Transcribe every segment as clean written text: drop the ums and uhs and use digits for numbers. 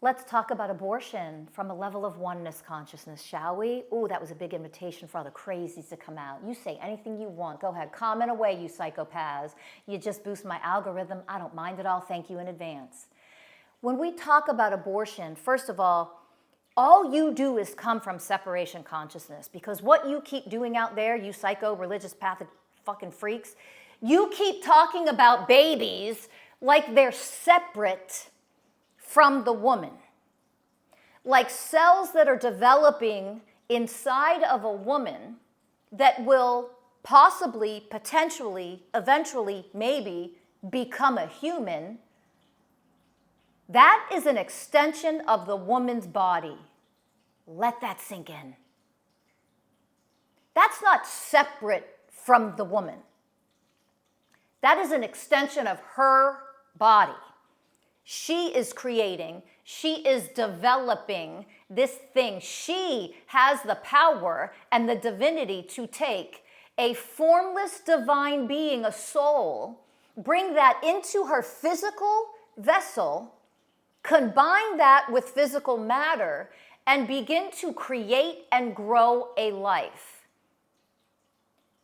Let's talk about abortion from a level of oneness consciousness, shall we? Ooh, that was a big invitation for all the crazies to come out. You say anything you want. Go ahead. Comment away, you psychopaths. You just boost my algorithm. I don't mind at all. Thank you in advance. When we talk about abortion, first of all you do is come from separation consciousness, because what you keep doing out there, you psycho-religious pathic fucking freaks, you keep talking about babies like they're separate from the woman. Like cells that are developing inside of a woman that will possibly, potentially, eventually, maybe become a human. That is an extension of the woman's body. Let that sink in. That's not separate from the woman. That is an extension of her body. She is creating, she is developing this thing. She has the power and the divinity to take a formless divine being, a soul, bring that into her physical vessel, combine that with physical matter, and begin to create and grow a life.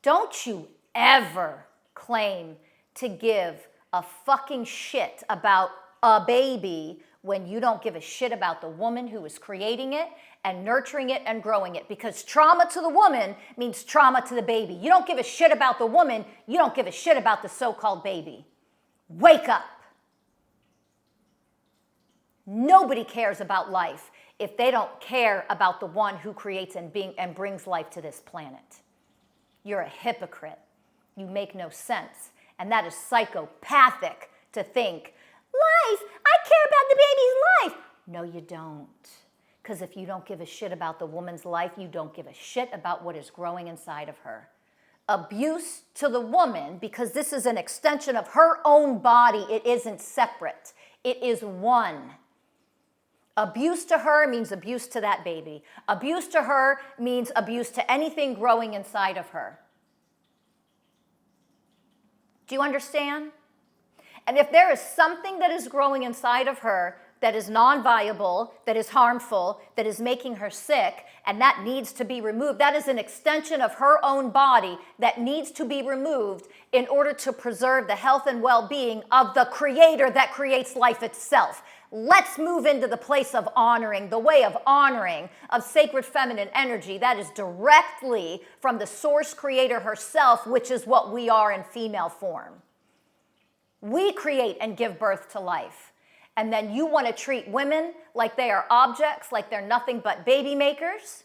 Don't you ever claim to give a fucking shit about a baby when you don't give a shit about the woman who is creating it and nurturing it and growing it. Because trauma to the woman means trauma to the baby. You don't give a shit about the woman, you don't give a shit about the so-called baby. Wake up. Nobody cares about life if they don't care about the one who creates and brings life to this planet. You're a hypocrite. You make no sense. And that is psychopathic to think, life, I care about the baby's life. No, you don't. Because if you don't give a shit about the woman's life, you don't give a shit about what is growing inside of her. Abuse to the woman, because this is an extension of her own body. It isn't separate. It is one. Abuse to her means abuse to that baby. Abuse to her means abuse to anything growing inside of her. Do you understand? And if there is something that is growing inside of her that is non-viable, that is harmful, that is making her sick, and that needs to be removed, that is an extension of her own body that needs to be removed in order to preserve the health and well-being of the creator that creates life itself. Let's move into the place of honoring, the way of honoring, of sacred feminine energy that is directly from the source creator herself, which is what we are in female form. We create and give birth to life. And then you want to treat women like they are objects, like they're nothing but baby makers?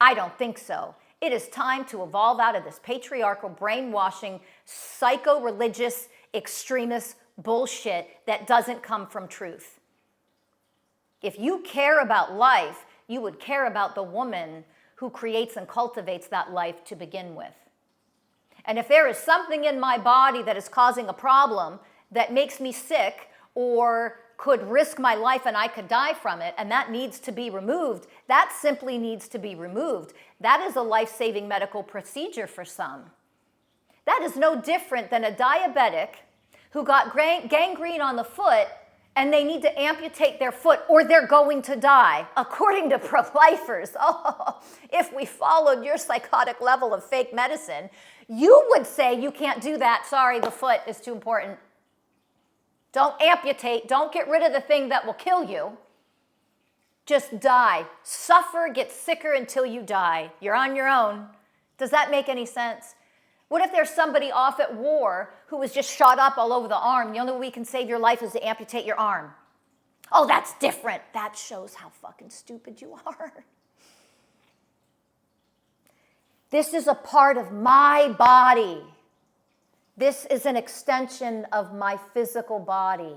I don't think so. It is time to evolve out of this patriarchal, brainwashing, psycho-religious, extremist bullshit that doesn't come from truth. If you care about life, you would care about the woman who creates and cultivates that life to begin with. And if there is something in my body that is causing a problem that makes me sick or could risk my life and I could die from it, and that needs to be removed, that simply needs to be removed. That is a life-saving medical procedure for some. That is no different than a diabetic who got gangrene on the foot and they need to amputate their foot or they're going to die, according to pro-lifers. Oh, if we followed your psychotic level of fake medicine, you would say you can't do that. Sorry, the foot is too important. Don't amputate. Don't get rid of the thing that will kill you. Just die. Suffer, get sicker until you die. You're on your own. Does that make any sense? What if there's somebody off at war who was just shot up all over the arm? The only way we can save your life is to amputate your arm. Oh, that's different. That shows how fucking stupid you are. This is a part of my body. This is an extension of my physical body.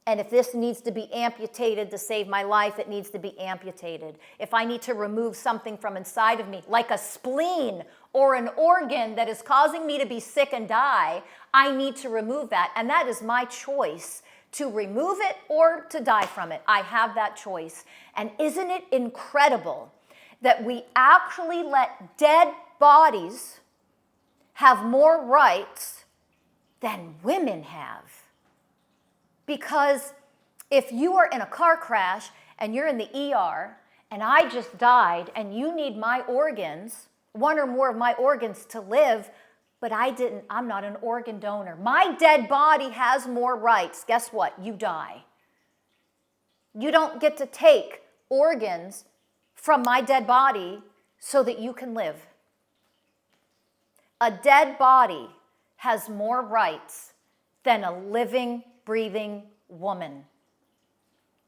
And if this needs to be amputated to save my life, it needs to be amputated. If I need to remove something from inside of me, like a spleen or an organ that is causing me to be sick and die, I need to remove that. And that is my choice, to remove it or to die from it. I have that choice. And isn't it incredible that we actually let dead bodies have more rights than women have? Because If you are in a car crash and you're in the ER and I just died and you need my organs, one or more of my organs to live, but I'm not an organ donor. My dead body has more rights. Guess what? You die. You don't get to take organs from my dead body so that you can live. A dead body has more rights than a living, breathing woman.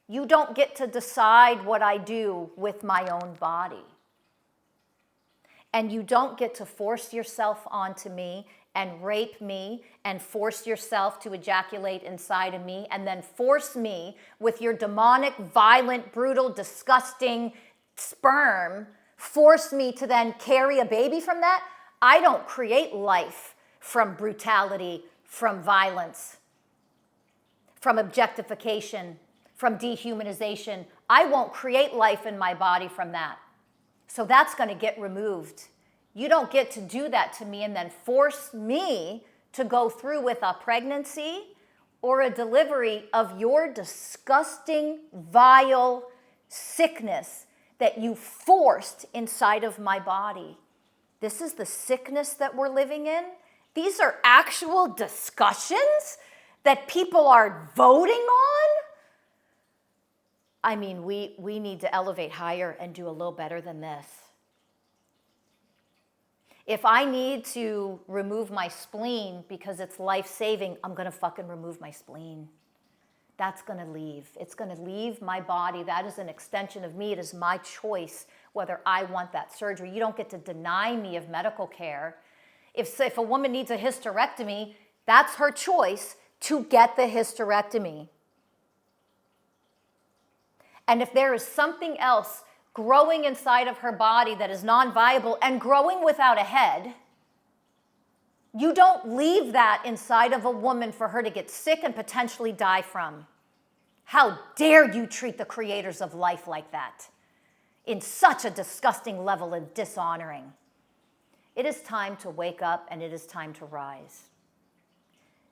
You don't get to decide what I do with my own body. And you don't get to force yourself onto me and rape me and force yourself to ejaculate inside of me and then force me with your demonic, violent, brutal, disgusting sperm, force me to then carry a baby from that. I don't create life from brutality, from violence, from objectification, from dehumanization. I won't create life in my body from that. So that's going to get removed. You don't get to do that to me and then force me to go through with a pregnancy or a delivery of your disgusting, vile sickness that you forced inside of my body. This is the sickness that we're living in. These are actual discussions that people are voting on. I mean, we need to elevate higher and do a little better than this. If I need to remove my spleen because it's life-saving, I'm going to fucking remove my spleen. That's going to leave. It's going to leave my body. That is an extension of me. It is my choice whether I want that surgery. You don't get to deny me of medical care. If a woman needs a hysterectomy, that's her choice to get the hysterectomy. And if there is something else growing inside of her body that is non-viable and growing without a head, you don't leave that inside of a woman for her to get sick and potentially die from. How dare you treat the creators of life like that in such a disgusting level of dishonoring. It is time to wake up and it is time to rise.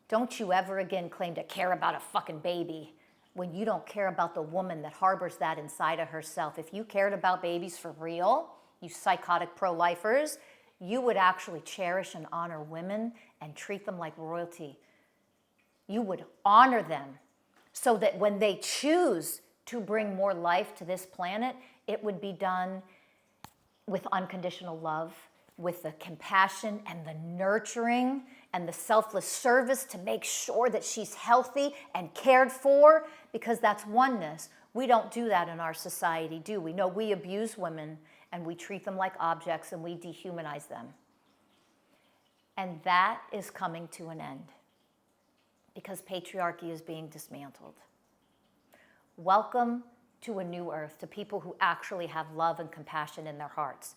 Don't you ever again claim to care about a fucking baby when you don't care about the woman that harbors that inside of herself. If you cared about babies for real, you psychotic pro-lifers, you would actually cherish and honor women and treat them like royalty. You would honor them so that when they choose to bring more life to this planet, it would be done with unconditional love, with the compassion and the nurturing and the selfless service to make sure that she's healthy and cared for, because that's oneness. We don't do that in our society, do we? No, we abuse women and we treat them like objects and we dehumanize them. And that is coming to an end because patriarchy is being dismantled. Welcome to a new earth, to people who actually have love and compassion in their hearts,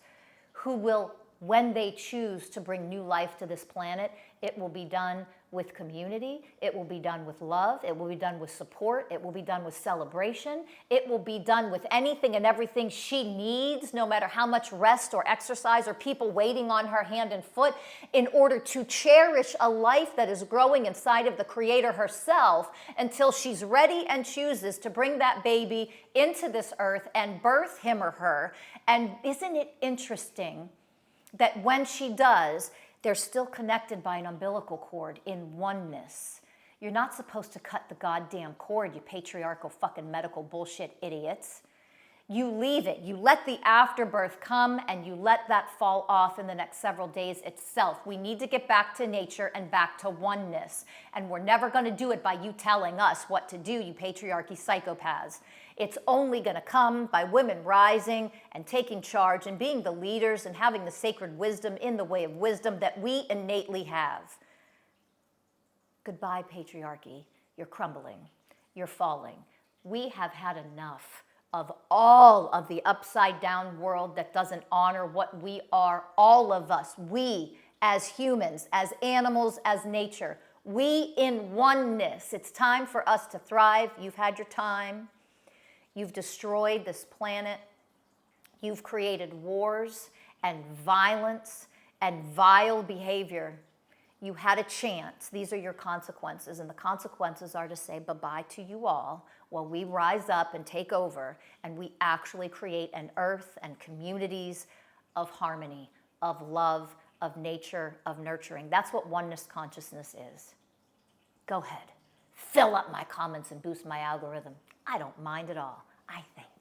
who will, when they choose to bring new life to this planet, it will be done with community, it will be done with love, it will be done with support, it will be done with celebration, it will be done with anything and everything she needs, no matter how much rest or exercise or people waiting on her hand and foot, in order to cherish a life that is growing inside of the Creator herself until she's ready and chooses to bring that baby into this earth and birth him or her. And isn't it interesting that when she does, they're still connected by an umbilical cord in oneness. You're not supposed to cut the goddamn cord, you patriarchal fucking medical bullshit idiots. You leave it. You let the afterbirth come and you let that fall off in the next several days itself. We need to get back to nature and back to oneness. And we're never going to do it by you telling us what to do, you patriarchy psychopaths. It's only going to come by women rising and taking charge and being the leaders and having the sacred wisdom in the way of wisdom that we innately have. Goodbye, patriarchy. You're crumbling. You're falling. We have had enough of all of the upside down world that doesn't honor what we are, all of us, we as humans, as animals, as nature, we in oneness. It's time for us to thrive. You've had your time. You've destroyed this planet. You've created wars and violence and vile behavior. You had a chance. These are your consequences, and the consequences are to say bye-bye to you all while we rise up and take over, and we actually create an earth and communities of harmony, of love, of nature, of nurturing. That's what oneness consciousness is. Go ahead. Fill up my comments and boost my algorithm. I don't mind at all. I think.